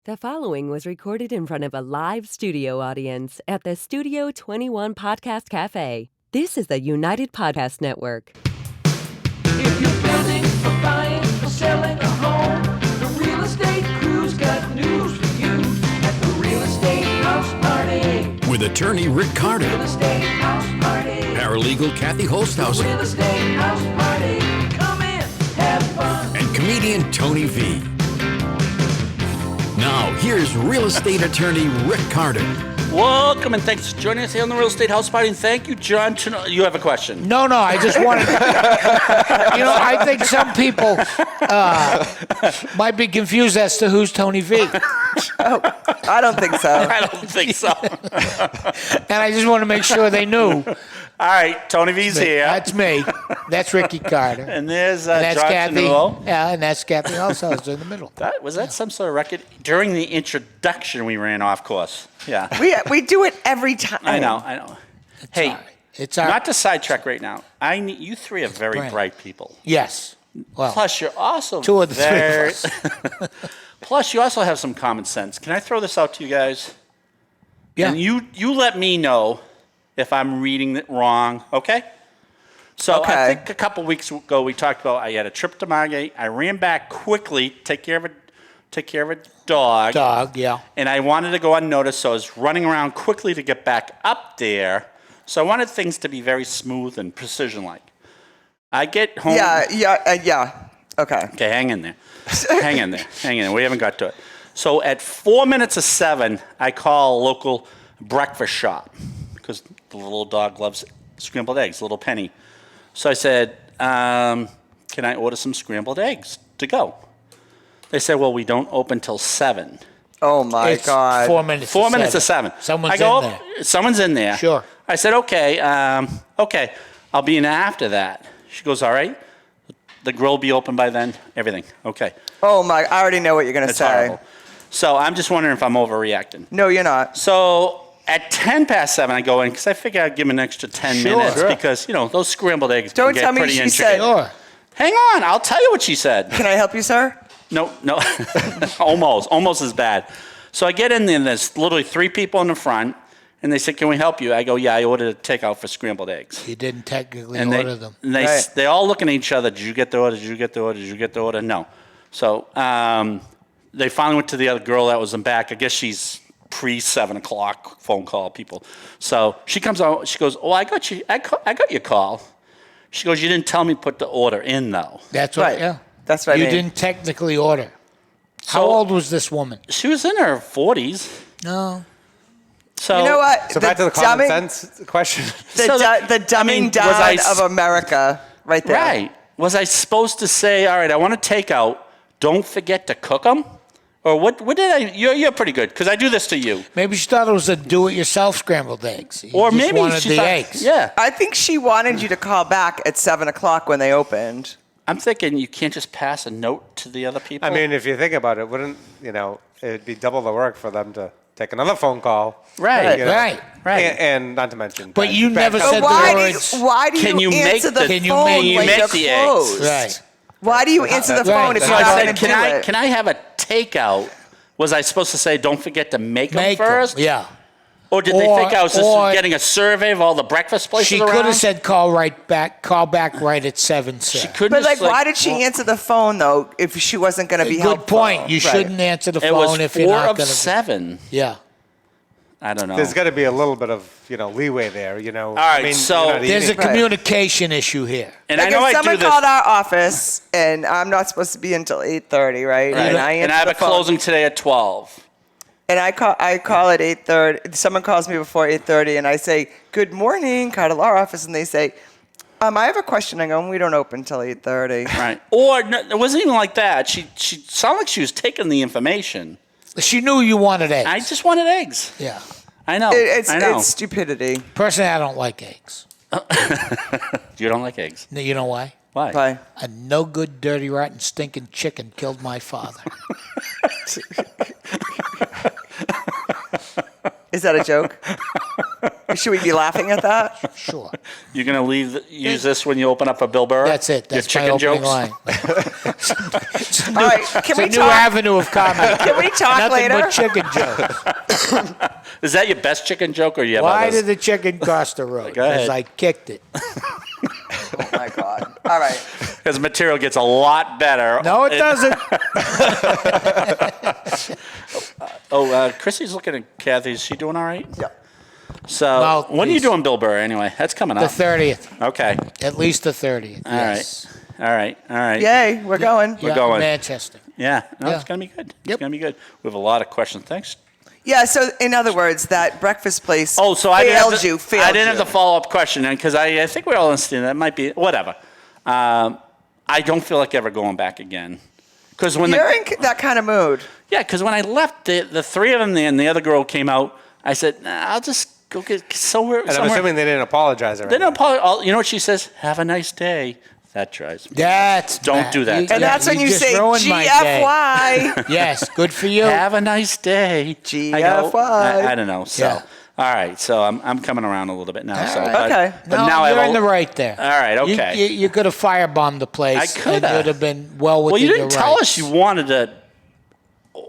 The following was recorded in front of a live studio audience at the Studio 21 Podcast Café. This is the United Podcast Network. If you're building or buying or selling a home, the real estate crew's got news for you at the Real Estate House Party. With attorney Rick Carter, Real Estate House Party. paralegal Kathy Holtshouser, Real Estate House Party. Come in, have fun. and comedian Tony V. Now, here's real estate attorney Rick Carter. Welcome and thanks for joining us here on the Real Estate House Party. And thank you, John Ternullo. You have a question? No, I just wanted I think some people might be confused as to who's Tony V. I don't think so. I don't think so. And I just want to make sure they knew. All right, Tony V's here. That's me. That's Ricky Carter. And there's And that's John Kathy. Ternullo. Yeah, and that's Kathy Holtshouser in the middle. Was that some sort of record? During the introduction, we ran off course. Yeah. We do it every time. I know. Hey, all right. It's all right. not to sidetrack right now. You three are very Brand. bright people. Yes. Well, Plus, you're also two of the very... three of us. Plus, you also have some common sense. Can I throw this out to you guys? Yeah. And you let me know if I'm reading it wrong, okay? So Okay. I think a couple weeks ago we talked about I had a trip to Margate. I ran back quickly, take care of a dog. Dog, yeah. And I wanted to go unnoticed, so I was running around quickly to get back up there. So I wanted things to be very smooth and precision-like. I get home. Yeah. Okay. Okay, hang in there. Hang in there. We haven't got to it. So at 4 minutes of 7, I call a local breakfast shop because the little dog loves scrambled eggs, little Penny. So I said, can I order some scrambled eggs to go? They said, well, we don't open till 7. Oh my It's God. 4 minutes. 4 minutes to 7. Someone's I go, in there. Someone's in there. Sure. I said, okay, I'll be in after that. She goes, all right. The grill will be open by then. Everything. Okay. Oh my! I already know what you're gonna It's say. horrible. So I'm just wondering if I'm overreacting. No, you're not. So at 10 past 7, I go in because I figure I'd give him an extra 10 Sure. minutes Sure. because, those scrambled eggs Don't can get tell me pretty she intricate. said- Sure. Hang on. I'll tell you what she said. Can I help you, sir? No. Almost as bad. So I get in there and there's literally 3 people in the front and they said, can we help you? I go, yeah, I ordered a takeout for scrambled eggs. You didn't technically And order them. And they all looking at each other. Did you get the order? Did you get the order? Did you get the order? No. So they finally went to the other girl that was in back. I guess she's pre-7 o'clock phone call people. So she comes out. She goes, oh, I got you. I got your call. She goes, you didn't tell me to put the order in, though. That's what, Right. yeah. That's what I You mean. didn't technically order. How So- old was this woman? She was in her 40s. No. So You know what? So back to the common sense question. The So dumbing was down I of America, right there. Right. Was I supposed to say, all right, I want to take out, don't forget to cook them? Or what did I? You're pretty good because I do this to you. Maybe she thought it was a do-it-yourself scrambled eggs. You Or just maybe wanted she the thought, eggs. yeah. I think she wanted you to call back at 7 o'clock when they opened. I'm thinking you can't just pass a note to the other people. I mean, if you think about it, wouldn't, it'd be double the work for them to take another phone call. Right. you know, Right. And not to mention. But you never bad said customer the Why words. do Can you you make answer the the- Can you phone make- when you make you're the eggs? closed? Right. Why do you answer the phone if Right. so you're I not said, going to do it? can I have a takeout? Was I supposed to say, don't forget to make them Make 'em, first? Yeah. Or did they think I was Or- just getting a survey of all the breakfast places She around? could have said call back right at 7, sir. She couldn't But just, why did she answer the phone though if she wasn't going to be Good helpful? point. You Right. shouldn't answer the It was phone if you're 4 not of going to. 7. Yeah. I don't know. There's got to be a little bit of, leeway there, All right, so There's a Right. communication issue here. and Like I know if I do someone this. called our office and I'm not supposed to be until 8:30, right? Right. And I answer And I have the a phone, closing today at 12. and I call at 8:30. Someone calls me before 8:30, and I say, "Good morning, call to our office," and they say, "I have a question." I go, "We don't open till 8:30." Right. Or no, it wasn't even like that. She sounded like she was taking the information. She knew you wanted eggs. I just wanted eggs. Yeah. I know. It's I know. it's stupidity. Personally, I don't like eggs. You don't like eggs. You know why? Why? Bye. A no good, dirty, rotten, stinking chicken killed my father. Is that a joke? Should we be laughing at that? Sure. You're gonna use this when you open up a Bill Burr? That's it. That's Your my chicken opening jokes? line. All right, can It's we a new talk? avenue of comedy. Can we talk Nothing later? but chicken jokes. Is that your best chicken joke, or you have Why others? did the chicken cross the road? Go ahead. Because I kicked it. Oh my God! All right. Because material gets a lot better. No, it doesn't. Chrissy's looking at Kathy. Is she doing all right? Yeah. So Well, when are you please. doing Bill Burr anyway? That's coming The up. 30th. Okay. At least the 30th. All right. Yes. All right. Yay, we're going. We're Yeah, going. Manchester. Yeah. No, Yeah. it's gonna be good. It's Yep. gonna be good. We have a lot of questions. Thanks. Yeah. So, in other words, that breakfast place. Oh, so I failed didn't you. have Failed I didn't you. have the follow-up question, and because I think we all understand that might be whatever. I don't feel like ever going back again. Because when You're in that kind of mood. because when I left, the three of them and the other girl came out. I said, nah, I'll just go get somewhere. And I'm assuming they didn't apologize or They anything. don't apologize. You know what she says? Have a nice day. That drives me. That's Don't Matt. do that. And that's when you just say ruined my day. GFY. Yes, good for you. Have a nice day. I go, GFY. I don't know. So, Yeah. all right. So I'm coming around a little bit now. So, right. but, Okay. But No, now you're I've in the right there. All right. Okay. You could have firebombed the place. I coulda. And you'd have been well within Well, you your didn't tell us rights. you wanted to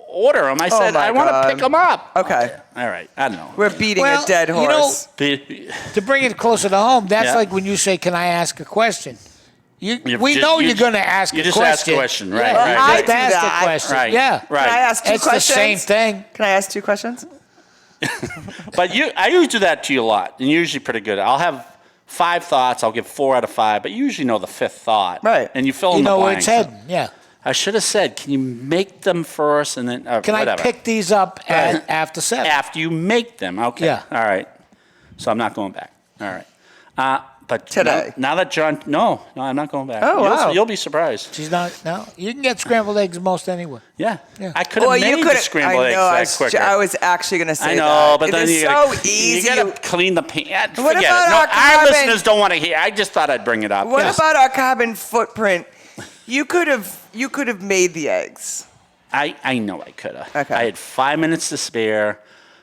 order them. I said my I want to God. pick them up. Okay. All right. I don't know. We're beating Well, a dead you know, horse. To bring it closer to home, that's Yeah. like when you say, "Can I ask a question?" You've We ju- know you you're ju- going to ask you a just question. ask a question, right, Yeah, right, you right. just I do ask that. a question. Right, Yeah. right. Can I ask two It's questions? the same thing. Can I ask two questions? But I usually do that to you a lot, and you're usually pretty good. I'll have 5 thoughts. I'll give 4 out of 5, but you usually know the 5th thought. Right. And you fill You in the know where blanks. it's heading. Yeah. I should have said, can you make them first and then Can whatever. I pick these up after 7? After you make them. Okay. Yeah. All right. So I'm not going back. All right. But Today. Now that John, no, I'm not going back. Oh, wow. You'll be surprised. She's not. No, you can get scrambled eggs most anywhere. Yeah. Yeah. I could have made the scrambled eggs that quicker. I was actually going to say I know, that. but then it is you gotta, so easy. You gotta clean the pan. What Forget about it. No, our our carbon- listeners don't want to hear. I just thought I'd bring it up. What Yes. about our carbon footprint? You could have made the eggs. I know I could have. Okay. I had 5 minutes to spare.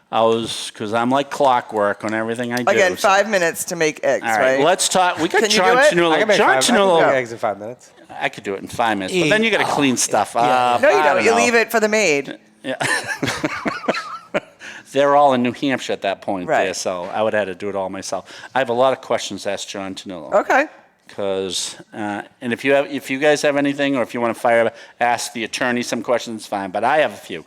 Because I'm like clockwork on everything I do. Again, so- 5 minutes to make eggs, All right, right? let's talk. We got Can you John do it? Ternullo. I can make John I can Ternullo. make eggs in 5 minutes. I could do it in 5 minutes, but then you got to clean stuff yeah. up. No, you I don't. You know. leave it for the maid. They're all in New Hampshire at that point Right. there, so I would have had to do it all myself. I have a lot of questions to ask John Ternullo. Okay. Because, and if you guys have anything, or if you want to ask the attorney some questions, fine. But I have a few.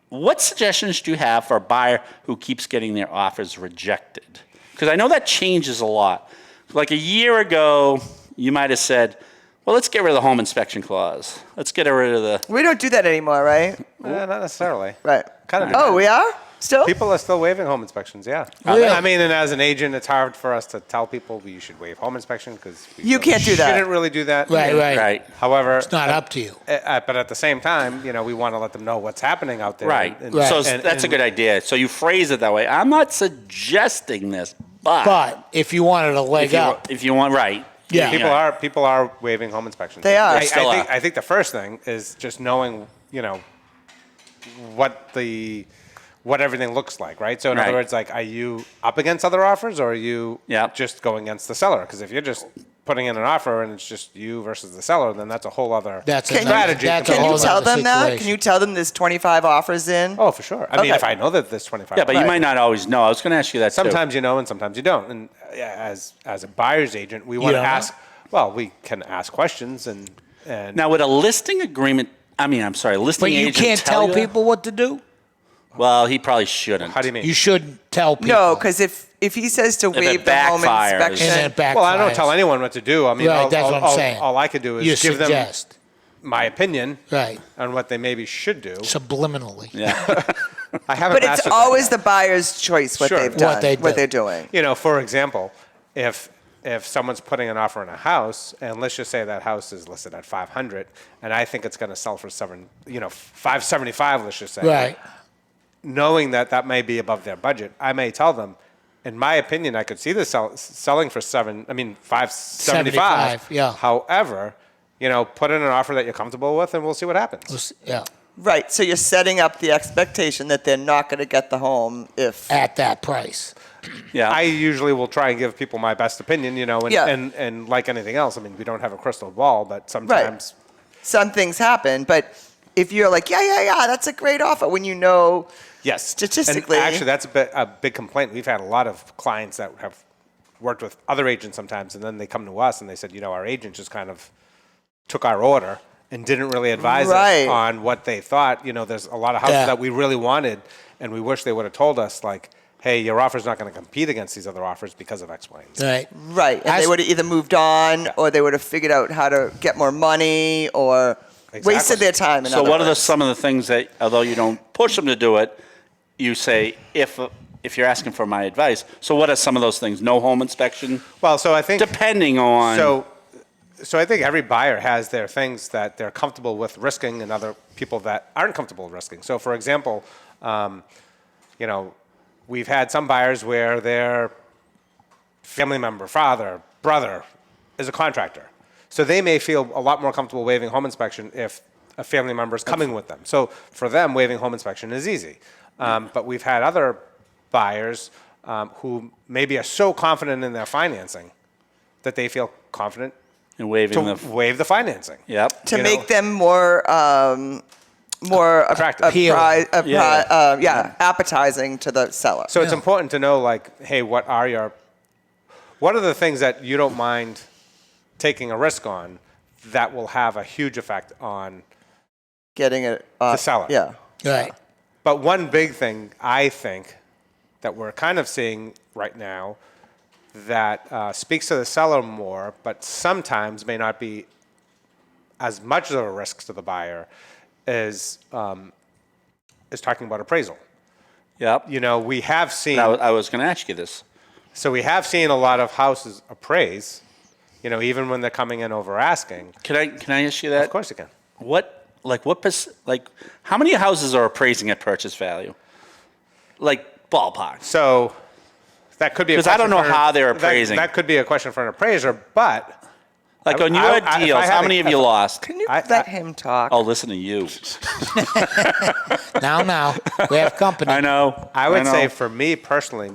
What suggestions do you have for a buyer who keeps getting their offers rejected? Because I know that changes a lot. Like a year ago, you might have said, well, let's get rid of the home inspection clause. Let's get rid of the... We don't do that anymore, right? Not necessarily. Right. Kind of. Oh, we are? Still? People are still waiving home inspections, yeah. Really? I mean, and as an agent, it's hard for us to tell people you should waive home inspection because You can't do that. Shouldn't really do that. Right. Right. However, It's not up to you. but at the same time, we want to let them know what's happening out there. Right. And- Right. So and- that's a good idea. So you phrase it that way. I'm not suggesting this, But if you wanted a leg up, if you want, right. Yeah. People are waiving home inspections. They are. I, They still I think are. I think the first thing is just knowing, what everything looks like, right? So in other Right. words, like, are you up against other offers, or are you Yep. just going against the seller? Because if you're just putting in an offer and it's just you versus the seller, then that's a whole other that's Can a you- strategy. That's a Can whole you tell nother them that? situation. Can you tell them there's 25 offers in? Oh, for sure. I mean, Okay. if I know that there's 25. Yeah, but you Right. might not always know. I was going to ask you that too. Sometimes you know and sometimes you don't. And as a buyer's agent, we want to don't know? ask. Well, we can ask questions and Now, would a listing agreement? Listing But you agent can't tell you that? people what to do. Well, he probably shouldn't. how do you mean? You shouldn't tell people. No, because if he says to it waive the home backfires. inspection, And then it backfires. Well, I don't tell anyone what to do. I mean, Right, all, that's all, what I'm all- saying. all I could do is You give them suggest. my opinion Right. on what they maybe should do. Subliminally. Yeah. I haven't. but it's mastered that always yet. the buyer's choice what Sure. they've What done, they do. what they're doing. For example, if someone's putting an offer on a house, and let's just say that house is listed at 500, and I think it's going to sell for 575, let's just say. Right. Knowing that may be above their budget, I may tell them, in my opinion, I could see this selling for 575. 75, yeah. However, put in an offer that you're comfortable with, and we'll see what happens. Yeah. Right. So you're setting up the expectation that they're not going to get the home if. At that price. Yeah. I usually will try and give people my best opinion, and, Yeah. and like anything else, I mean, we don't have a crystal ball, but sometimes. Some things happen, but if you're like, yeah, that's a great offer when you know. Yes. Statistically. And actually, that's a big complaint. We've had a lot of clients that have worked with other agents sometimes, and then they come to us and they said, our agent just kind of took our order and didn't really advise Right. us on what they thought. There's a lot of houses Yeah. that we really wanted, and we wish they would have told us, like, hey, your offer's not going to compete against these other offers because of X, Y, and Z. Right. Right. And they would have either moved on or they would have figured out how to get more money or wasted their time. In So other what are words. some of the things that, although you don't push them to do it, you say, if you're asking for my advice, so what are some of those things? No home inspection? Well, so I think. Depending on. So I think every buyer has their things that they're comfortable with risking and other people that aren't comfortable risking. So, for example, we've had some buyers where their family member, father, brother is a contractor. So they may feel a lot more comfortable waiving home inspection if a family member is coming with them. So for them, waiving home inspection is easy. But we've had other buyers who maybe are so confident in their financing that they feel confident And waiving to the. waive the financing. Yep. to make them more Attractive. Appealing. appetizing to the seller. So it's important to know, like, hey, what are the things that you don't mind taking a risk on that will have a huge effect on Getting it the seller? Yeah. Right. But one big thing I think that we're kind of seeing right now that speaks to the seller more, but sometimes may not be as much of a risk to the buyer, is talking about appraisal. Yep. We have seen. I was going to ask you this. So we have seen a lot of houses appraise, even when they're coming in over asking. Can I ask you that? Of course you can. How many houses are appraising at purchase value? Like ballpark. So that could be Because I don't know how they're appraising. That could be a question for an appraiser, but Like on your if I deals, had how a- many have you lost? Can you I- let him talk? Oh, listen to you. Now, we have company. I know. I would know. say for me personally,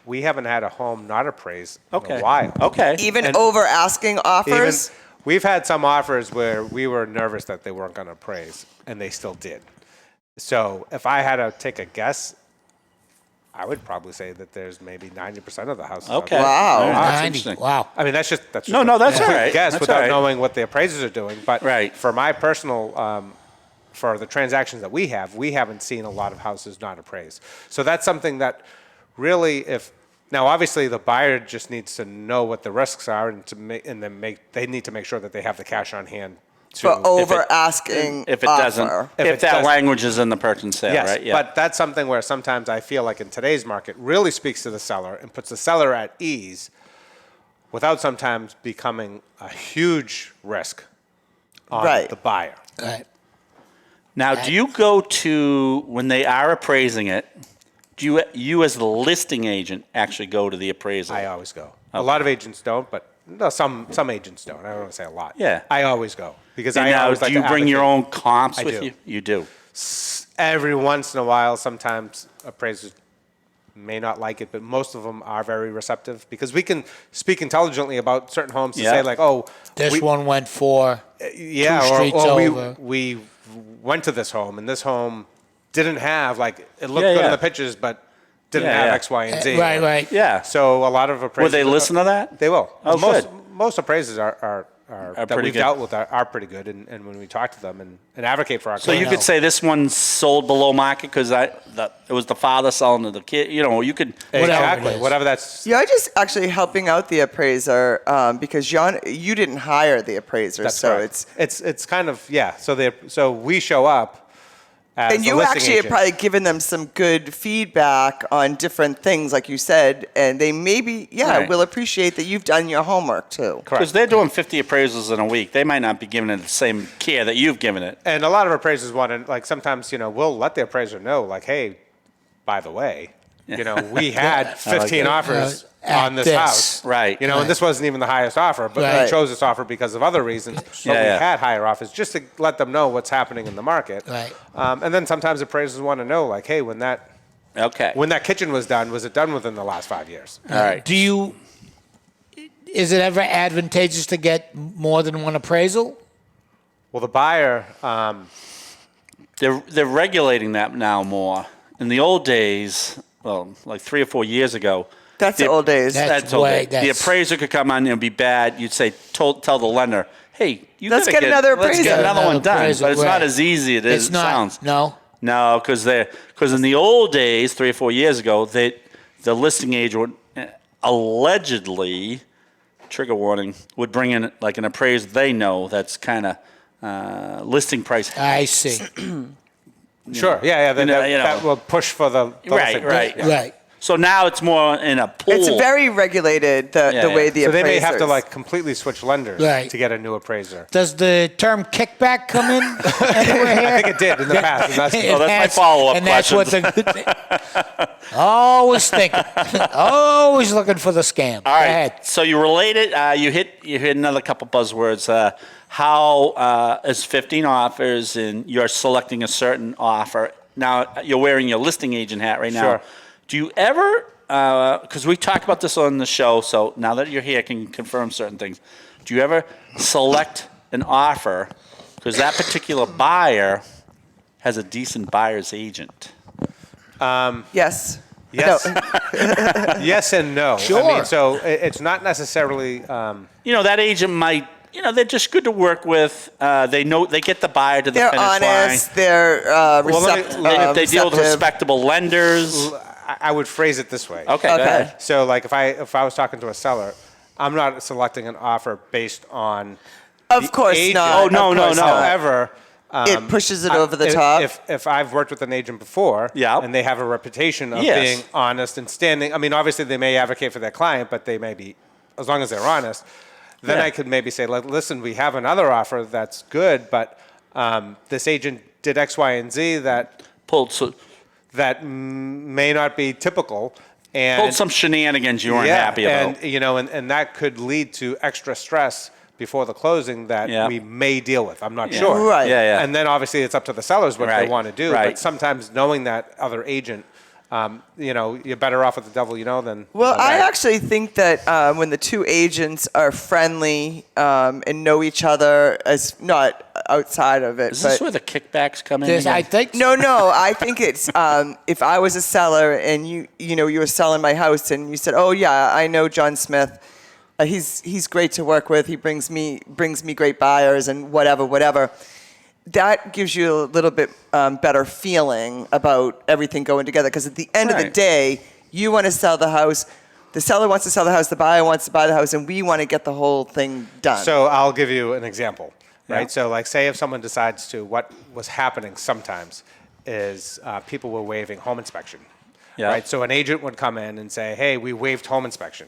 we haven't had a home not appraised in Okay. a while. Okay. Even and- over asking offers? We've had some offers where we were nervous that they weren't going to appraise, and they still did. So if I had to take a guess, I would probably say that there's maybe 90% of the houses. out Okay. there. Wow. All right, that's 90. interesting. Wow. I mean, that's just No, that's a all quick right. guess That's without all right. knowing what the appraisers are doing. But Right. for my personal, for the transactions that we haven't seen a lot of houses not appraised. So that's something that really, now obviously the buyer just needs to know what the risks are and they need to make sure that they have the cash on hand. For over asking If it offer. doesn't, If if it that doesn't- language is in the purchase sale, Yes, right? Yeah. but that's something where sometimes I feel like in today's market really speaks to the seller and puts the seller at ease without sometimes becoming a huge risk on Right. the buyer. Right. Now, do you go to, when they are appraising it, do you as the listing agent actually go to the appraisal? I always go. A lot of agents don't, but no, some agents don't. I don't want to say a lot. Yeah. I always go because And I now, always do like you to bring your advocate. own comps I with do. you? You do. Every once in a while, sometimes appraisers may not like it, but most of them are very receptive because we can speak intelligently about certain homes to Yeah. say like, oh, This one went for. yeah, two streets or over. we went to this home and this home didn't have like it looked Yeah, good yeah. in the pictures, but didn't Yeah, have yeah. X, Y, and Z. Right, right. Yeah. So a lot of appraisers. Would they listen to that? They will. Oh, most, good. Most appraisers are that pretty we've good. dealt with are pretty good, and when we talk to them and advocate for our So you clients. could say this one's sold below market because it was the father selling to the kid. You know, you could. Whatever exactly it is. whatever that's. You're just actually helping out the appraiser because John, you didn't hire the appraiser, That's so correct. it's kind of yeah. So we show up. As and a you listing actually have agent. probably given them some good feedback on different things, like you said, and they maybe Right. will appreciate that you've done your homework too. Because they're doing 50 appraisals in a week. They might not be giving it the same care that you've given it. And a lot of appraisers want to, like, sometimes, we'll let the appraiser know, like, hey, by the way, You know, we had 15 offers At on this this. house. Right. You know, and this wasn't even the highest offer, but Right. we chose this offer because of other reasons. But we Yeah. had higher offers just to let them know what's happening in the market. Right. And then sometimes appraisers want to know, like, hey, when that kitchen was it done within the last 5 years? All right. Is it ever advantageous to get more than one appraisal? Well, the buyer, They're regulating that now more. In the old days, well, like 3 or 4 years ago. That's the old days. That's old way- days. The appraiser could come on and be bad. You'd say, tell the lender, hey, Let's get another Let's get appraiser. another one done. appraisal, But it's not right. as easy as It's it not. sounds. No. No, because in the old days, 3 or 4 years ago, the listing agent would allegedly, trigger warning, would bring in like an appraiser they know that's kind of listing price. I see. sure, yeah, that will push for the Right, listing. right. Right. So now it's more in a pool. It's very regulated, the way the So they may appraisers. have to like completely switch lenders Right. to get a new appraiser. Does the term kickback come in anywhere here? I think it did in the past. And that's, Oh, that's my follow-up And that's what always thinking, always looking for the scam. All right. So you related. You hit another couple buzzwords. How is 15 offers and you're selecting a certain offer? Now you're wearing your listing agent hat right now. Sure. Do you ever? Because we talked about this on the show. So now that you're here, I can confirm certain things. Do you ever select an offer because that particular buyer has a decent buyer's agent? Yes. Yes. No. yes and no. Sure. I mean, so it's not necessarily. That agent might. They're just good to work with. They know they get the buyer to the They're finish honest. line. They're They deal with receptive. respectable lenders. I would phrase it this way. Okay. Go ahead. So, like, if I was talking to a seller, I'm not selecting an offer based on. Of the course agent. not. Oh, no, Of no, course no. not. However, It pushes it over the top. If I've worked with an agent before, Yeah. and they have a reputation of Yes. being honest and standing. I mean, obviously they may advocate for their client, but they may be, as long as they're honest. Then Yeah. I could maybe say, like, listen, we have another offer that's good, but this agent did X, Y, and Z that may not be typical. And Pulled some shenanigans you weren't happy about. And that could lead to extra stress before the closing that Yeah. we may deal with. I'm not Yeah. sure. Right. Yeah. And then obviously it's up to the sellers what they Right. want to do. Right. But sometimes knowing that other agent, you're better off with the devil you know than. Well, than I that. actually think that when the two agents are friendly and know each other, as not outside of it, Is this but where the kickbacks come in? There's, I again? think. no, I think it's if I was a seller and you were selling my house and you said, oh yeah, I know John Smith, he's great to work with, he brings me great buyers and whatever. That gives you a little bit better feeling about everything going together. Because at the end of the Right. day, you want to sell the house, the seller wants to sell the house, the buyer wants to buy the house, and we want to get the whole thing done. So I'll give you an example, right? Yeah. So, like, say if someone decides to, what was happening sometimes is people were waiving home inspection, Yeah. right? So an agent would come in and say, hey, we waived home inspection,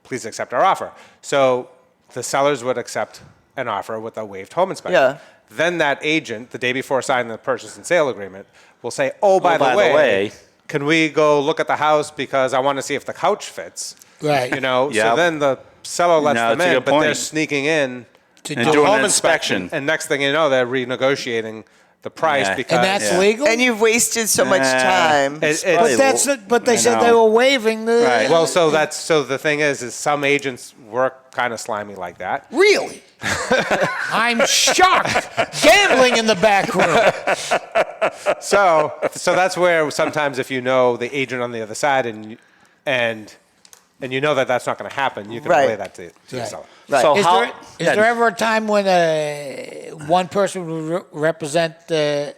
please accept our offer. So the sellers would accept an offer with a waived home inspection. Yeah. Then that agent, the day before signing the purchase and sale agreement, will say, oh, by the way, can we go look at the house because I want to see if the couch fits? Right. So Yep. then the seller lets No, them it's a in, good but they're point. sneaking in To and do doing an home inspection. inspection. And next thing you know, they're renegotiating the price Yeah. because And that's Yeah. legal? and you've wasted so much time. But they said they were waiving the. Right. well, so the thing is some agents work kind of slimy like that. Really? I'm shocked. Gambling in the back room. So that's where sometimes if you know the agent on the other side and you know that that's not going to happen, you can Right. relay that to the Right. seller. Right. So Is how? there ever a time when one person would represent the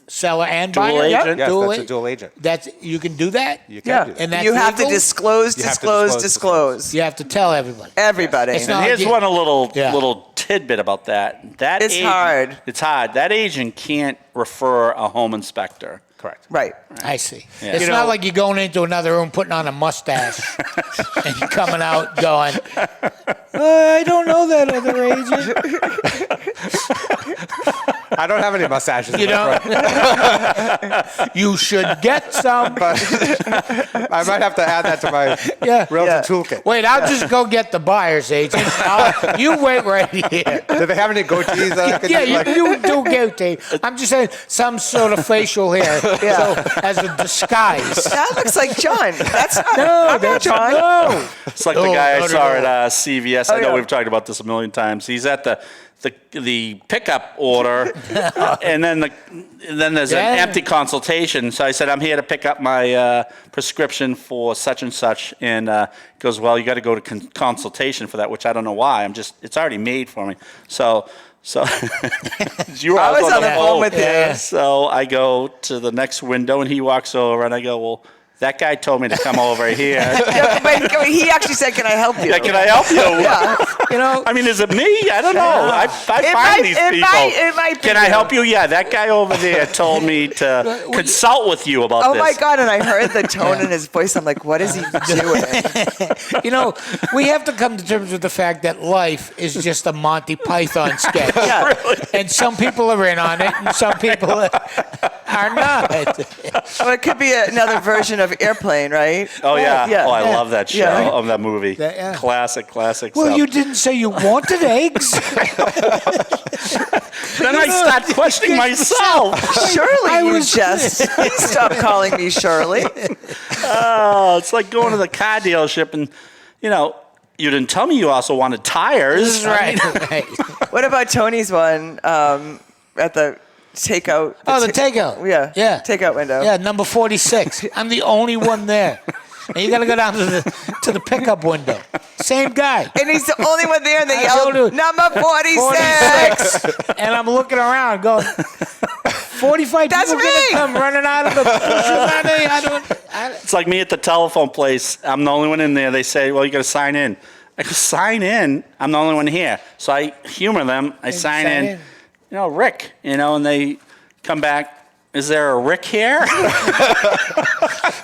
seller and Dual buyer? agent? Yes, Dual that's a a- dual agent. You can do that? You can Yeah, do that. And that's you have to legal? disclose. You have to disclose. You have to tell everybody. Everybody. It's And not here's like one little Yeah. little tidbit about that. That It's agent- hard. It's hard. That agent can't refer a home inspector. Correct. Right. I see. Yeah. It's You not know- like you're going into another room, putting on a mustache, and coming out going, I don't know that other agent. I don't have any mustaches. You know, you should get some. But I might have to add that to my realtor toolkit. Wait, I'll just go get the buyer's agent. You wait right here. Do they have any goatees? That I could Yeah, do, like- you do goatee. I'm just saying some sort of facial hair, so as a disguise. That looks like John. That's not, No, I'm not that's John. no. It's like the guy I no, saw no. at CVS. I know yeah. we've talked about this a million times. He's at the pickup order, and then there's Yeah. an empty consultation. So I said, I'm here to pick up my prescription for such and such, and he goes, well, you got to go to consultation for that, which I don't know why. It's already made for me. So you were I was on the phone phone with you. Yeah. So I go to the next window, and he walks over, and I go, well, that guy told me to come over here. Yeah, but he actually said, "Can I help you?" Yeah, can I help you? Yeah. You know, I mean, is it me? I don't know. I find these it people. might be Can I you. help you? Yeah, that guy over there told me to consult with you about Oh this. my God! And I heard the tone in his voice. I'm like, "What is he doing?" you know, we have to come to terms with the fact that life is just a Monty Python sketch. Yeah. And some people are in on it, and some people are not. Well, it could be another version of Airplane, right? Oh yeah. Yeah. Oh, I Yeah. love that show. Yeah. Of that movie. Yeah. Classic. Well, So- you didn't say you wanted eggs. Then I start questioning myself. Shirley, I you was- just stop calling me Shirley. Oh, it's like going to the car dealership and, you didn't tell me you also wanted tires. Right. Right. What about Tony's one at the takeout? Oh, the takeout. Yeah. Yeah. Takeout window. Yeah, number 46. I'm the only one there. And you got to go down to the pickup window. Same guy. And he's the only one there, and they I told yelled, you. "Number 46!" 46. And I'm looking around going, 45 That's people going me. to come running out of the bushes. It's like me at the telephone place. I'm the only one in there. They say, well, you got to sign in. I go, sign in? I'm the only one here. So I humor them. I sign in. Rick, and they come back. Is there a Rick here?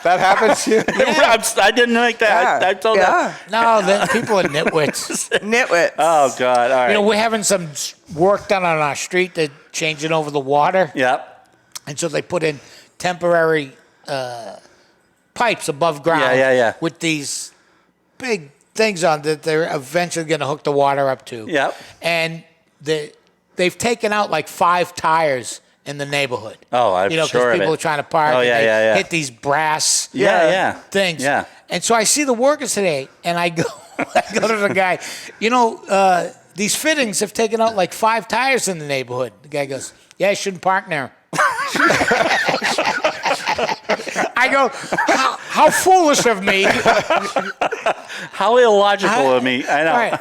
That happens to you? I didn't make that. Yeah. I told Yeah. No, people are nitwits. Nitwits. Oh, God. All right. You know, we're having some work done on our street. They're changing over the water. Yep. And so they put in temporary pipes above ground Yeah. with these big things on that they're eventually going to hook the water up to. Yep. And they've taken out like 5 tires in the neighborhood. Oh, I'm sure sure of people it. are trying to park. Oh, and yeah, they yeah. hit these brass Yeah. things. Yeah. And so I see the workers today, and I go to the guy, these fittings have taken out like 5 tires in the neighborhood. The guy goes, yeah, I shouldn't park there. I go, how foolish of me. How illogical of me. I know. Right.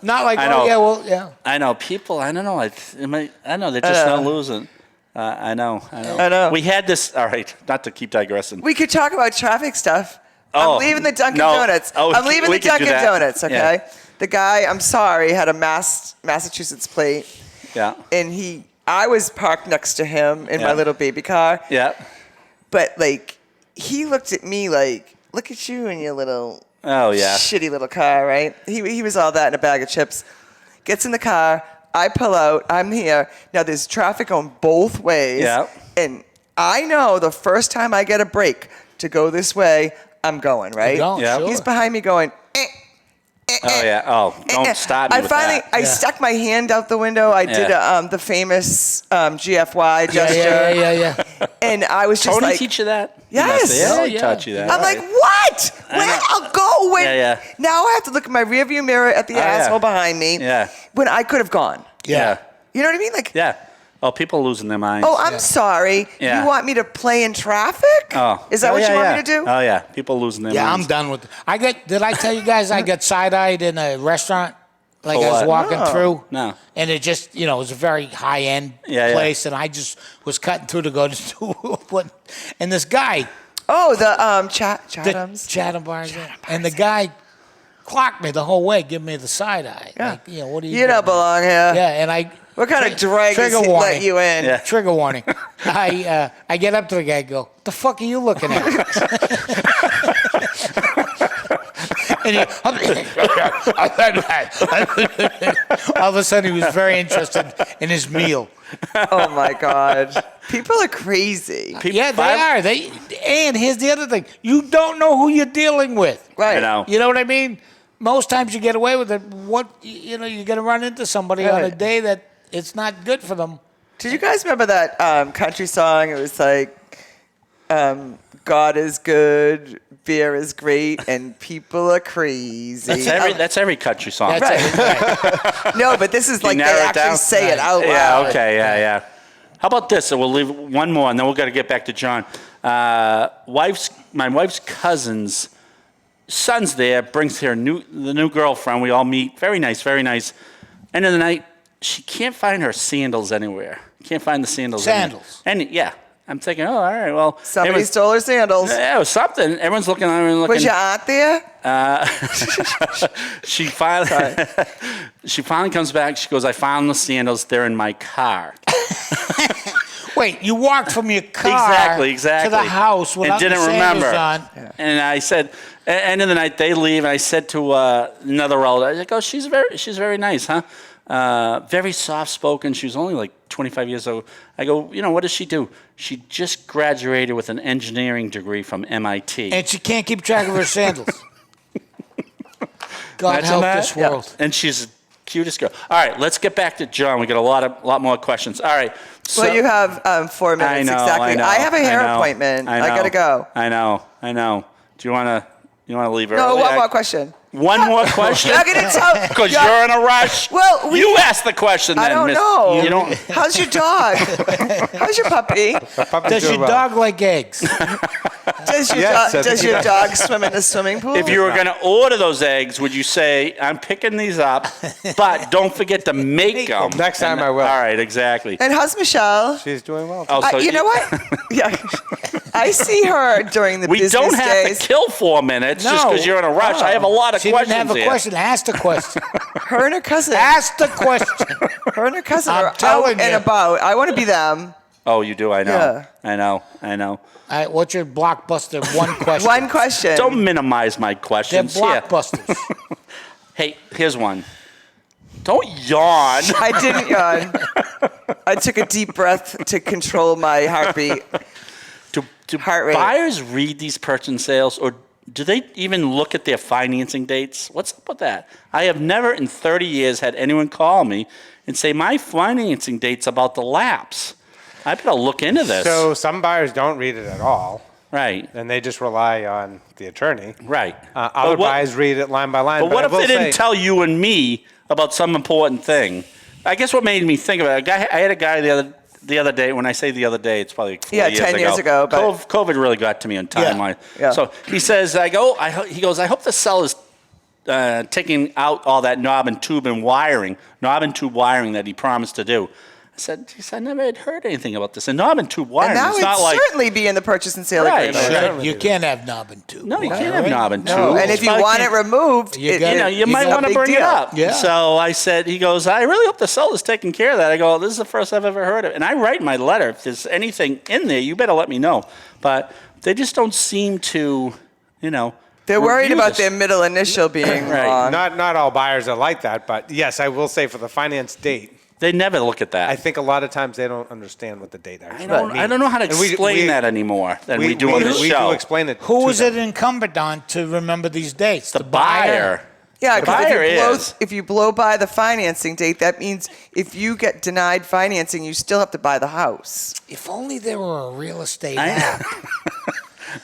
Not like, I know. yeah. I know. People, I don't know. I know. They're just not losing. I know. I know. We had this. All right. Not to keep digressing. We could talk about traffic stuff. Oh, I'm leaving the Dunkin' no. Donuts. Oh, I'm leaving we the could do Dunkin' that. Donuts, okay? Yeah. The guy, I'm sorry, had a Massachusetts plate, Yeah. and I was parked next to him in my Yeah. little baby car. Yeah. But, he looked at me like, look at you and your little Oh, yeah. shitty little car, right? He was all that in a bag of chips. Gets in the car. I pull out. I'm here. Now, there's traffic on both ways. Yeah. And I know the first time I get a break to go this way, I'm going, right? Going, Yeah. sure. He's behind me going, Oh, yeah. Oh, don't stop me I with finally, that. I stuck my hand out the window. I did the famous GFY gesture. Yeah. And I was just Tony like, teach you that? Yes. He Oh, yeah. taught you that. I'm like, what? Where? I'll go. When? Yeah. Now I have to look in my rearview mirror at the asshole behind me. Yeah. When I could have gone. Yeah. You know what I mean? Like, Yeah. Oh, people losing their minds. oh, I'm sorry. Yeah. You want me to play in traffic? Oh. Is that Oh, what yeah, you want yeah. me to do? Oh, yeah. People losing their Yeah, I'm minds. done with it. Did I tell you guys I got side-eyed in a restaurant? Like For I was what? walking through. No. And it just, it was a very high-end Yeah, yeah. place, and I just was cutting through to go to what. And this guy, Oh, the the Chatham's. Chatham Bars, and the guy clocked me the whole way, giving me the side-eye. Yeah. Like, what are you You don't doing? belong here. Yeah, and I... What kind of drag Trigger is warning. let you in? Yeah. Trigger warning. I get up to the guy and go, the fuck are you looking at? And he, all of a sudden, he was very interested in his meal. Oh my God. People are crazy. Yeah, they are. And here's the other thing: you don't know who you're dealing with. Right. I know. You know what I mean? Most times you get away with it. You're going to run into somebody on a Right. day that it's not good for them. Did you guys remember that country song? It was like, God is good, beer is great, and people are crazy. That's every country song. That's No, but this is like they narrow it actually down? say it out loud. Yeah, okay, yeah. How about this? So we'll leave one more, and then we've got to get back to John. My wife's cousin's son's there, brings her the new girlfriend. We all meet. Very nice, very nice. End of the night, she can't find her sandals anywhere. Can't find the sandals. Sandals. And yeah, I'm thinking, oh, all right, well. Somebody stole her sandals. Yeah, it was something. Everyone's looking at her and looking. Was your aunt there? She finally comes back. She goes, I found the sandals. They're in my car. Wait, you walked from your car exactly. to the house without and didn't the sandals remember. on. And I said, end of the night they leave, and I said to another relative, I was like, oh, she's very nice, huh? Very soft spoken. She was only like 25 years old. I go, what does she do? She just graduated with an engineering degree from MIT. And she can't keep track of her sandals. God Imagine help that? this world. And she's the cutest girl. All right, let's get back to John. We got a lot more questions. All right. So, Well, you have 4 minutes I know, exactly. I know, I have a hair I know, appointment. I I gotta go. I know. Do you want to leave early? No, one more question. One more question? You're gonna tell Because you're in a rush. Well, you asked the question. I then, don't miss. know. You don't. How's your dog? How's your puppy? Does your dog like eggs? Does your, Yes, I does think your he dog swim in the swimming pool? If you were going to order those eggs, would you say, I'm picking these up, but don't forget to make them? Next time I will. All right, exactly. And how's Michelle? She's doing well. Oh, so You know what? Yeah, I see her during the we business don't have days. to kill 4 minutes just No. because you're in a rush. I have a lot of She questions didn't have a here. question. Ask the question. Her and her cousin. Ask the question. Her and her cousin I'm are out telling and you. about. I want to be them. Oh, you do? I know. Yeah. I know. All right, what's your blockbuster? One question. One question. Don't minimize my They're questions. Here. blockbusters. Hey, here's one. Don't yawn. I didn't yawn. I took a deep breath to control my heartbeat. Do Heart rate. buyers read these purchase sales, or do they even look at their financing dates? What's up with that? I have never in 30 years had anyone call me and say, my financing date's about to lapse. I better look into this. So some buyers don't read it at all, Right, and they just rely on the attorney. right. Other But what- buyers read it line by line. But what I if will they didn't say- tell you and me about some important thing? I guess what made me think about it, I had a guy the other day. When I say the other day, it's probably 4 years 10 years ago. But COVID really got to me on timeline. Yeah. So he says, he goes, I hope the seller's taking out all that knob and tube wiring that he promised to do. I said, I never had heard anything about this. And knob and tube wiring, and that it's would not like, certainly be in the purchase and sale Right, agreement. sure. You can't have knob and tube. no, you Right? can't have knob and tube. No, and if you It's want it fucking- removed, You got it. you might it's a want to big bring it deal. up. Yeah. So I said, he goes, I really hope the seller's taking care of that. I go, this is the first I've ever heard of it. And I write in my letter, if there's anything in there, you better let me know. But they just don't seem to, They're worried review about this. their middle initial being Right. wrong. Not all buyers are like that, but yes, I will say for the finance date, They never look at that. I think a lot of times they don't understand what the date actually means. I don't know how to And we- explain we- that anymore than we do on this we show. do explain it. Who to is them. it incumbent on to remember these dates? The buyer. Yeah, The because buyer is. if you blow by the financing date, that means if you get denied financing, you still have to buy the house. If only there were a real estate I- app.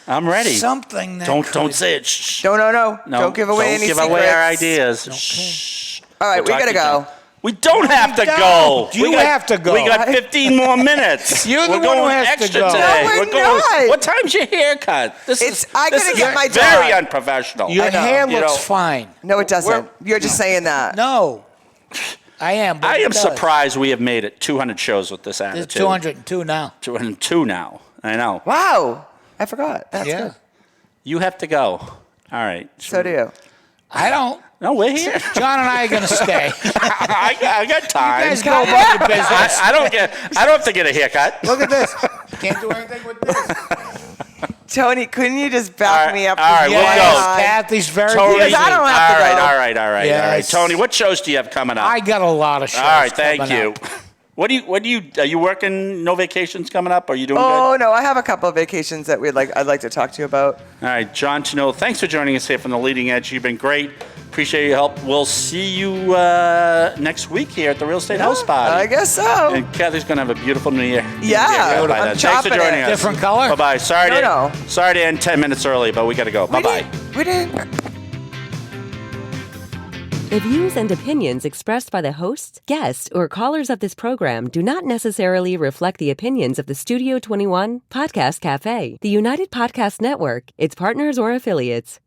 I'm ready. Something that Don't could- say it. Shh. No. No, Don't give away any Don't give secrets. away our ideas. Shh. All right, We'll we talk gotta to go. John. We don't have to don't. go. You We got- have to go. We got 15 more minutes. You're the we're one going who has to extra go. today. No, we're going. not. What time's your haircut? This is. I this gotta is get my very dog. unprofessional. Your I know. hair You looks know, fine. No, it doesn't. You're just saying that. No, I am. But I it am does. surprised we have made it 200 shows with this There's attitude. 202 now. 202 now. I know. Wow. I forgot. That's Yeah. good. You have to go. All right. So do you. I don't. No, we're here. John and I are going to stay. I got time. You guys go about your business. I don't have to get a haircut. Look at this. Can't do anything with this. Tony, couldn't you just back me up? all right, with we'll one go. line? Kathy's very Tony. busy. Because I don't have to go. All right. Yes. Tony, what shows do you have coming up? I got a lot of shows. All right, thank coming you. up. What do you? Are you working? No vacations coming up? Are you doing Oh, good? no, I have a couple of vacations that I'd like to talk to you about. All right, John Ternullo, thanks for joining us here from the Leading Edge. You've been great. Appreciate your help. We'll see you next week here at the Real Estate House Party. I guess so. And Kathy's gonna have a beautiful New Year. Yeah, By I'm then. Thanks for chopping joining it. us. Different color? Bye bye. Sorry No. to end 10 minutes early, but we gotta go. Bye bye. We didn't. The views and opinions expressed by the hosts, guests, or callers of this program do not necessarily reflect the opinions of the Studio 21 Podcast Café, the United Podcast Network, its partners, or affiliates.